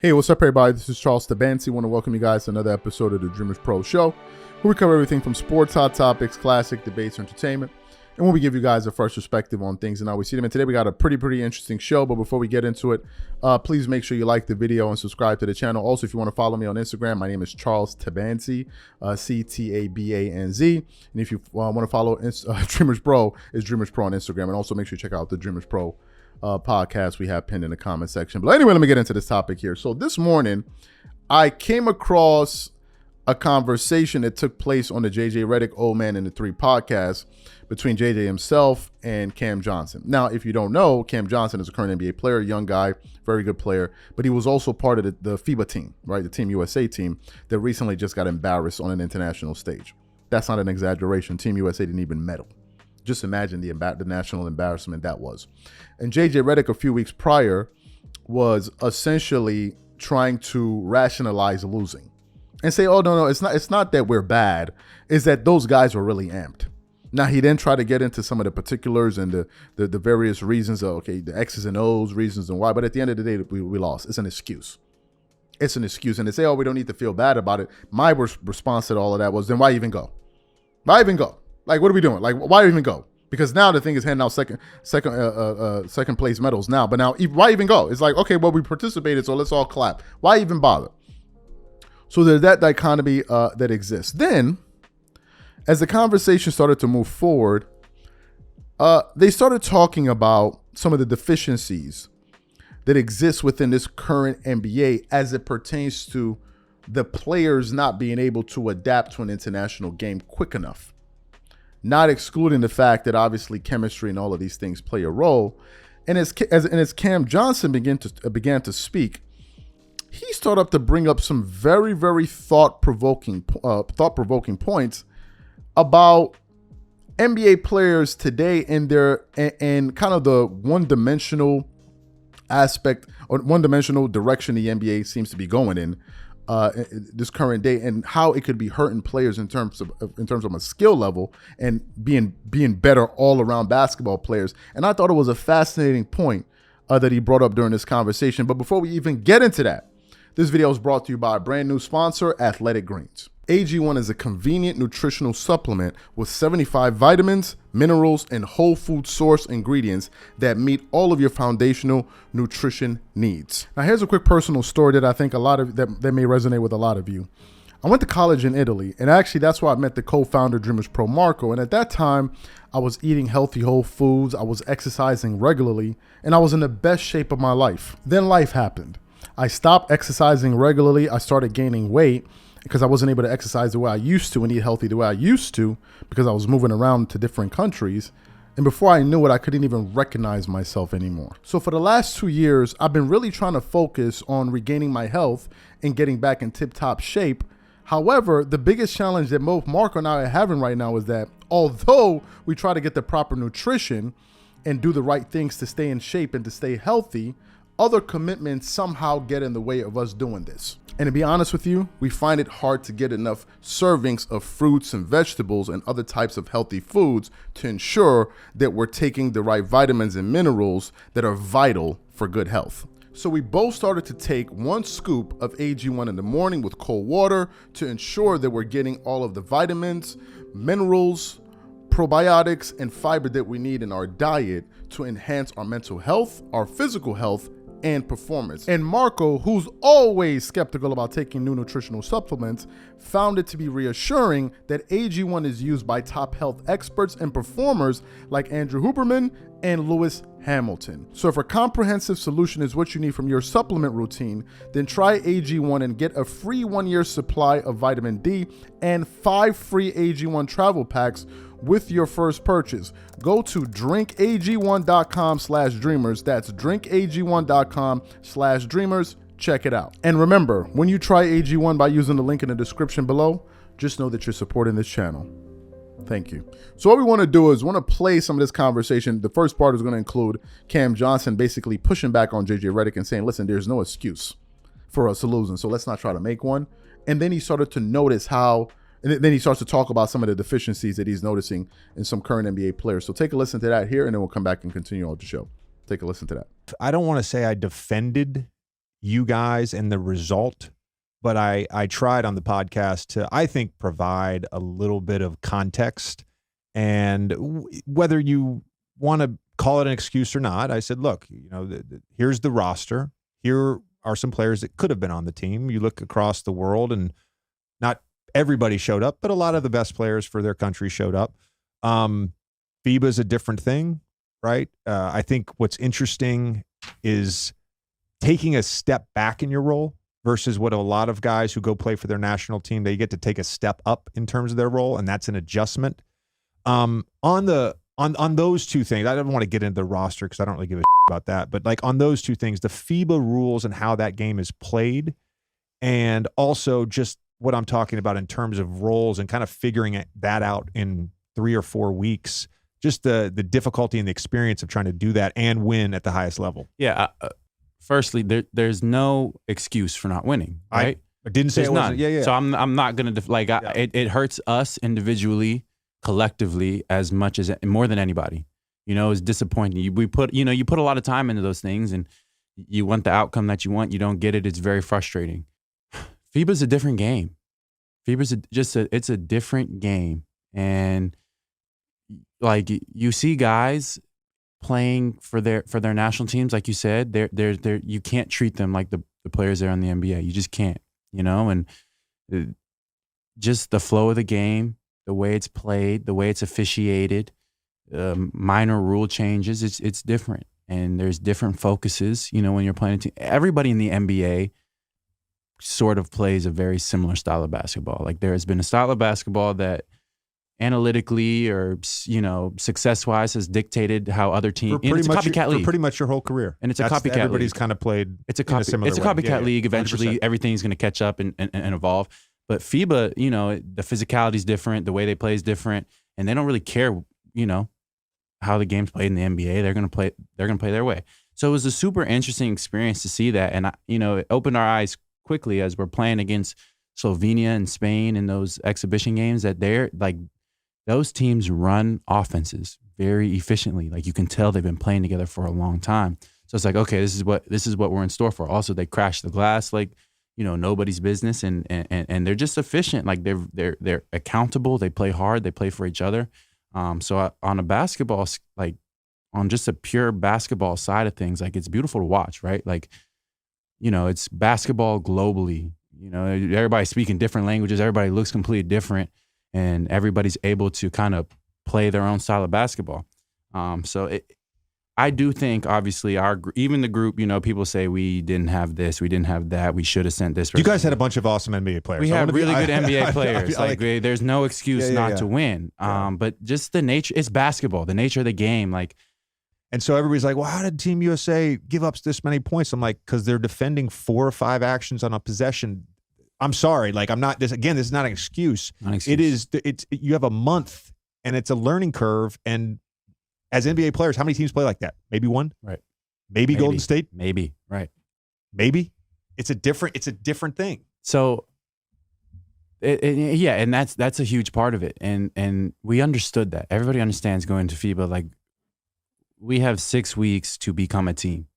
Hey, what's up, everybody? This is Charles Tabansi. I want to welcome you guys to another episode of the Dreamerspro Show, where we cover everything from sports, hot topics, classic debates, entertainment, and when we give you guys a fresh perspective on things and how we see them. And today we got a pretty interesting show. But before we get into it, please make sure you like the video and subscribe to the channel. Also, if you want to follow me on Instagram, my name is Charles Tabansi, Ctabanz. And if you want to follow Dreamerspro, it's Dreamerspro on Instagram. And also make sure you check out the Dreamerspro podcast we have pinned in the comment section. But anyway, let me get into this topic here. So this morning, I came across a conversation that took place on the JJ Redick Old Man and the Three podcast between JJ himself and Cam Johnson. Now, if you don't know, Cam Johnson is a current NBA player, young guy, very good player, but he was also part of the FIBA team, right? The Team USA team that recently just got embarrassed on an international stage. That's not an exaggeration. Team USA didn't even medal. Just imagine the national embarrassment that was. And JJ Redick a few weeks prior was essentially trying to rationalize losing and say, oh, no, it's not that we're bad. It's that those guys were really amped. Now, he then tried to get into some of the particulars and the various reasons of, okay, the X's and O's, reasons and why. But at the end of the day, we lost. It's an excuse. It's an excuse. And they say, oh, we don't need to feel bad about it. My response to all of that was, then why even go? Why even go? Like, what are we doing? Like, why even go? Because now the thing is handing out second place medals now. But now, why even go? It's like, okay, well, we participated, so let's all clap. Why even bother? So there's that dichotomy that exists. Then, as the conversation started to move forward, they started talking about some of the deficiencies that exist within this current NBA as it pertains to the players not being able to adapt to an international game quick enough. Not excluding the fact that obviously chemistry and all of these things play a role. And as Cam Johnson began to speak, he started to bring up some very thought-provoking points about NBA players today and kind of the one-dimensional aspect or one-dimensional direction the NBA seems to be going in this current day, and how it could be hurting players in terms of a skill level and being better all around basketball players. And I thought it was a fascinating point that he brought up during this conversation. But before we even get into that, this video is brought to you by a brand new sponsor, Athletic Greens. AG1 is a convenient nutritional supplement with 75 vitamins, minerals, and whole food source ingredients that meet all of your foundational nutrition needs. Now, here's a quick personal story that I think that may resonate with a lot of you. I went to college in Italy, and actually that's where I met the co-founder Dreamerspro Marco. And at that time, I was eating healthy whole foods, I was exercising regularly, and I was in the best shape of my life. Then life happened. I stopped exercising regularly. I started gaining weight because I wasn't able to exercise the way I used to and eat healthy the way I used to because I was moving around to different countries. And before I knew it, I couldn't even recognize myself anymore. So for the last 2 years, I've been really trying to focus on regaining my health and getting back in tip-top shape. However, the biggest challenge that both Marco and I are having right now is that although we try to get the proper nutrition and do the right things to stay in shape and to stay healthy, other commitments somehow get in the way of us doing this. And to be honest with you, we find it hard to get enough servings of fruits and vegetables and other types of healthy foods to ensure that we're taking the right vitamins and minerals that are vital for good health. So we both started to take 1 scoop of AG1 in the morning with cold water to ensure that we're getting all of the vitamins, minerals, probiotics, and fiber that we need in our diet to enhance our mental health, our physical health, and performance. And Marco, who's always skeptical about taking new nutritional supplements, found it to be reassuring that AG1 is used by top health experts and performers like Andrew Huberman and Lewis Hamilton. So if a comprehensive solution is what you need from your supplement routine, then try AG1 and get a free 1-year supply of vitamin D and 5 free AG1 travel packs with your first purchase. Go to drinkag1.com/dreamers. That's drinkag1.com/dreamers. Check it out. And remember, when you try AG1 by using the link in the description below, just know that you're supporting this channel. Thank you. So what we want to do is play some of this conversation. The first part is going to include Cam Johnson basically pushing back on JJ Redick and saying, listen, there's no excuse for us to losing, so let's not try to make one. And then he started to notice how And then he starts to talk about some of the deficiencies that he's noticing in some current NBA players. So take a listen to that here, and then we'll come back and continue on the show. Take a listen to that. I don't want to say I defended you guys and the result, but I tried on the podcast to, I think, provide a little bit of context. And whether you want to call it an excuse or not, I said, look, here's the roster. Here are some players that could have been on the team. You look across the world and not everybody showed up, but a lot of the best players for their country showed up. FIBA is a different thing, right? I think what's interesting is taking a step back in your role versus what a lot of guys who go play for their national team, they get to take a step up in terms of their role, and that's an adjustment. On those two things, I don't want to get into the roster because I don't really give a about that, but like on those two things, the FIBA rules and how that game is played, and also just what I'm talking about in terms of roles and kind of figuring that out in 3 or 4 weeks, just the difficulty and the experience of trying to do that and win at the highest level. Yeah. Firstly, there's no excuse for not winning, right? I didn't say it wasn't. Yeah. So I'm not going to it hurts us individually, collectively, as much as more than anybody. It's disappointing. You put a lot of time into those things, and you want the outcome that you want. You don't get it. It's very frustrating. FIBA's a different game. FIBA's it's a different game, and like you see guys playing for their national teams, like you said, they're you can't treat them like the players there in the NBA. You just can't, and just the flow of the game, the way it's played, the way it's officiated, minor rule changes, it's different. And there's different focuses, when you're playing a team. Everybody in the NBA sort of plays a very similar style of basketball. Like there has been a style of basketball that analytically or success-wise has dictated how other teams. It's a copycat league for pretty much your whole career, and it's a copycat. Everybody's league. Kind of played. It's a copycat league. Eventually, 100%. Everything's going to catch up and evolve. But FIBA, the physicality is different, the way they play is different, and they don't really care, how the game's played in the NBA. They're going to play their way. So it was a super interesting experience to see that, and it opened our eyes quickly as we're playing against Slovenia and Spain in those exhibition games that they're like. Those teams run offenses very efficiently. Like you can tell they've been playing together for a long time. So it's like, okay, this is what we're in store for. Also, they crash the glass like, nobody's business, and they're just efficient. Like they're accountable. They play hard. They play for each other. So on a basketball, like on just a pure basketball side of things, like it's beautiful to watch, right? Like, it's basketball globally. Everybody's speaking different languages. Everybody looks completely different. And everybody's able to kind of play their own style of basketball. I do think, obviously, even the group, people say we didn't have this, we didn't have that, we should have sent this. You guys had a bunch of awesome NBA players. We had really good NBA players. There's no excuse not to win. But just the nature, it's basketball, the nature of the game. And so everybody's like, well, how did Team USA give up this many points? I'm like, because they're defending 4 or 5 actions on a possession. I'm sorry. Like I'm not this is not an excuse. You have a month and it's a learning curve. And as NBA players, how many teams play like that? Maybe one, right? Maybe Golden State, maybe, right? Maybe it's a different thing. So, and that's a huge part of it. And we understood that. Everybody understands going to FIBA. Like we have 6 weeks to become a team,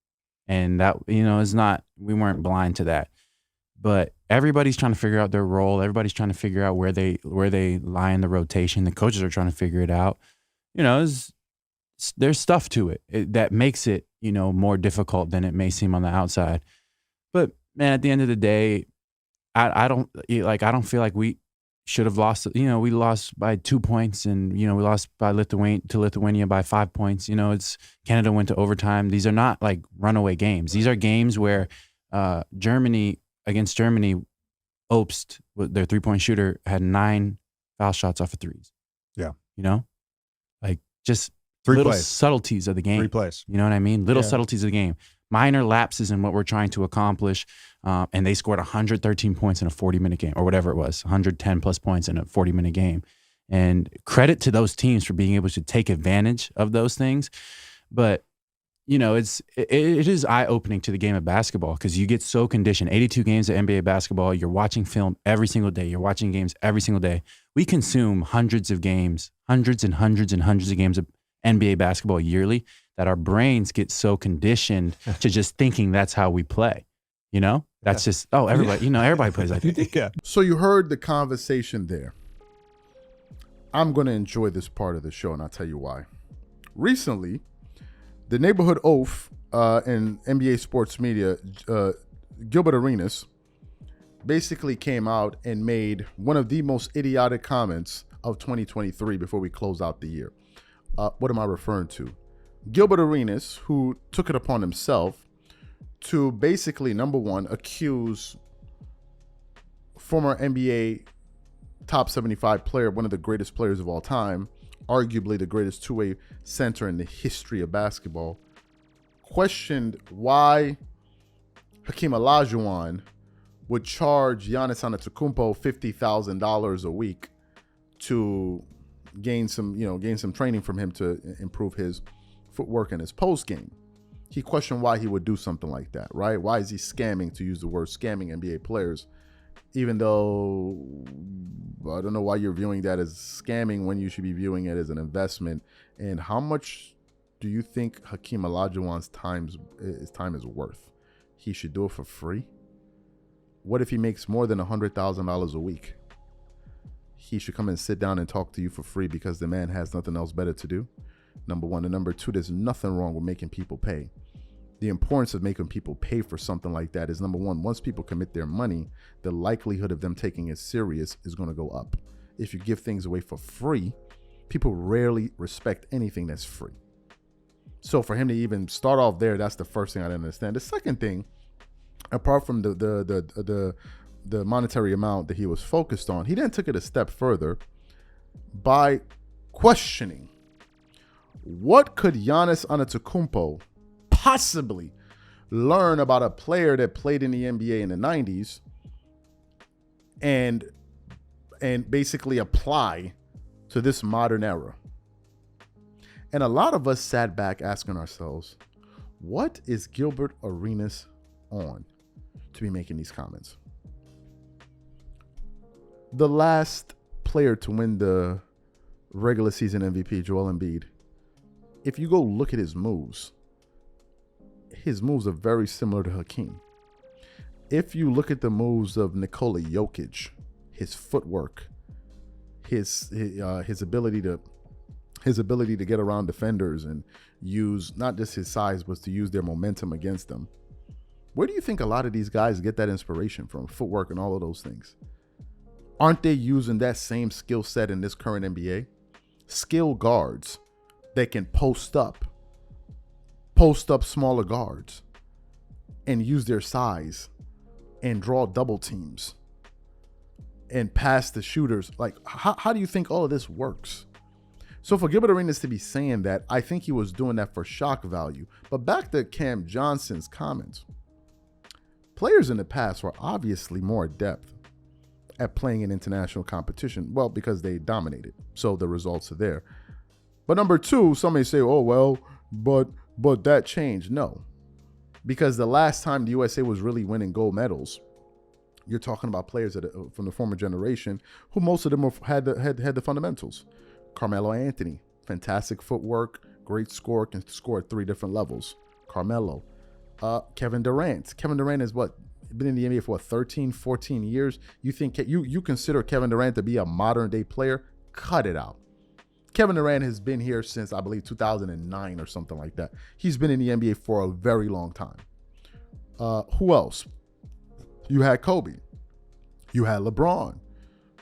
and that is not. We weren't blind to that. But everybody's trying to figure out their role. Everybody's trying to figure out where they lie in the rotation. The coaches are trying to figure it out. There's stuff to it that makes it, more difficult than it may seem on the outside. But man, at the end of the day, I don't feel like we should have lost. We lost by 2 points, and we lost by Lithuania by 5 points. It's Canada went to overtime. These are not like runaway games. These are games where Against Germany, Obst, their 3-point shooter, had 9 foul shots off of threes. Yeah. Like just 3 little plays. Subtleties of the game. 3 plays. You know what I mean? Little subtleties of the game. Minor lapses in what we're trying to accomplish. And they scored 113 points in a 40-minute game, or whatever it was, 110 plus points in a 40-minute game. And credit to those teams for being able to take advantage of those things. But it is eye-opening to the game of basketball because you get so conditioned. 82 games of NBA basketball. You're watching film every single day. You're watching games every single day. We consume hundreds of games, hundreds and hundreds and hundreds of games of NBA basketball yearly that our brains get so conditioned to just thinking that's how we play. You know, that's just, everybody, everybody plays like that. Yeah. So you heard the conversation there. I'm going to enjoy this part of the show, and I'll tell you why. Recently, the neighborhood oaf in NBA sports media, Gilbert Arenas, basically came out and made one of the most idiotic comments of 2023 before we close out the year. What am I referring to? Gilbert Arenas, who took it upon himself to basically, number one, accuse former NBA top 75 player, one of the greatest players of all time, arguably the greatest two-way center in the history of basketball, questioned why Hakeem Olajuwon would charge Giannis Antetokounmpo $50,000 a week to gain some training from him to improve his footwork and his post game. He questioned why he would do something like that, right? Why is he scamming, to use the word scamming, NBA players, even though I don't know why you're viewing that as scamming when you should be viewing it as an investment. And how much do you think Hakeem Olajuwon's time is worth? He should do it for free? What if he makes more than $100,000 a week? He should come and sit down and talk to you for free because the man has nothing else better to do? Number one. And number two, there's nothing wrong with making people pay. The importance of making people pay for something like that is, number one, once people commit their money, the likelihood of them taking it serious is going to go up. If you give things away for free, people rarely respect anything that's free. So for him to even start off there, that's the first thing I didn't understand. The second thing, apart from the monetary amount that he was focused on, he then took it a step further by questioning, what could Giannis Antetokounmpo possibly learn about a player that played in the NBA in the 90s and basically apply to this modern era? And a lot of us sat back asking ourselves, what is Gilbert Arenas on to be making these comments? The last player to win the regular season MVP, Joel Embiid, if you go look at his moves are very similar to Hakeem. If you look at the moves of Nikola Jokic, his footwork, his ability to get around defenders and use not just his size, but to use their momentum against them. Where do you think a lot of these guys get that inspiration from? Footwork and all of those things. Aren't they using that same skill set in this current NBA? Skill guards that can post up smaller guards and use their size and draw double teams and pass the shooters. Like, how do you think all of this works? So for Gilbert Arenas to be saying that, I think he was doing that for shock value. But back to Cam Johnson's comments. Players in the past were obviously more adept at playing in international competition. Well, because they dominated. So the results are there. But number two, some may say, oh, well, but that changed. No, because the last time the USA was really winning gold medals, you're talking about players from the former generation who most of them had the fundamentals. Carmelo Anthony, fantastic footwork, great scorer, can score at 3 different levels. Carmelo. Kevin Durant. Kevin Durant has been in the NBA for 13, 14 years. You think you consider Kevin Durant to be a modern day player? Cut it out. Kevin Durant has been here since, I believe, 2009 or something like that. He's been in the NBA for a very long time. Who else? You had Kobe. You had LeBron.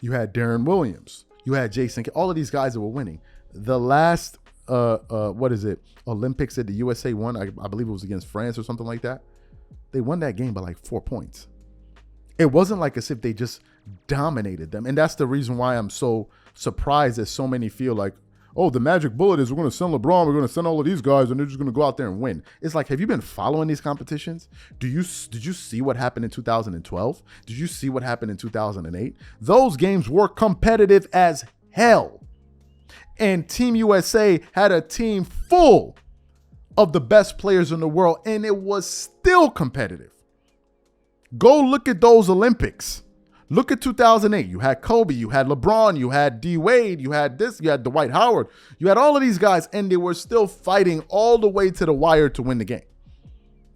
You had Darren Williams. You had Jason. All of these guys that were winning. The last, Olympics that the USA won, I believe it was against France or something like that. They won that game by like 4 points. It wasn't like as if they just dominated them. And that's the reason why I'm so surprised that so many feel like, oh, the magic bullet is we're going to send LeBron, we're going to send all of these guys, and they're just going to go out there and win. It's like, have you been following these competitions? Did you see what happened in 2012? Did you see what happened in 2008? Those games were competitive as hell. And Team USA had a team full of the best players in the world, and it was still competitive. Go look at those Olympics. Look at 2008. You had Kobe, you had LeBron, you had D. Wade, you had this, you had Dwight Howard. You had all of these guys, and they were still fighting all the way to the wire to win the game.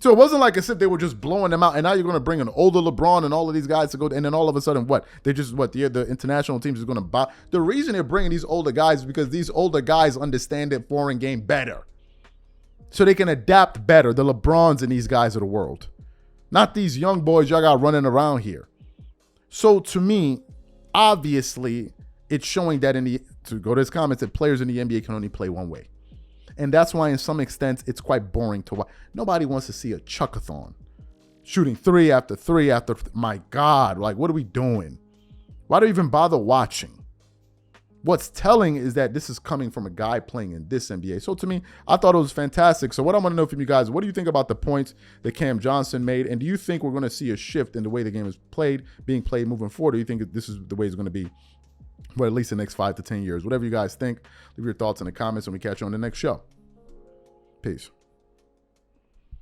So it wasn't like as if they were just blowing them out, and now you're going to bring an older LeBron and all of these guys to go, and then all of a sudden, the international teams is going to buy. The reason they're bringing these older guys is because these older guys understand the foreign game better, so they can adapt better. The LeBrons and these guys of the world, not these young boys y'all got running around here. So to me, obviously, it's showing that to go to his comments, that players in the NBA can only play one way. And that's why, in some extent, it's quite boring to watch. Nobody wants to see a chuckathon shooting 3 after 3 after. My God, like, what are we doing? Why do we even bother watching? What's telling is that this is coming from a guy playing in this NBA. So to me, I thought it was fantastic. So what I want to know from you guys, what do you think about the points that Cam Johnson made? And do you think we're going to see a shift in the way the game is being played moving forward? Or do you think this is the way it's going to be for at least the next 5 to 10 years? Whatever you guys think, leave your thoughts in the comments, and we catch you on the next show. Peace.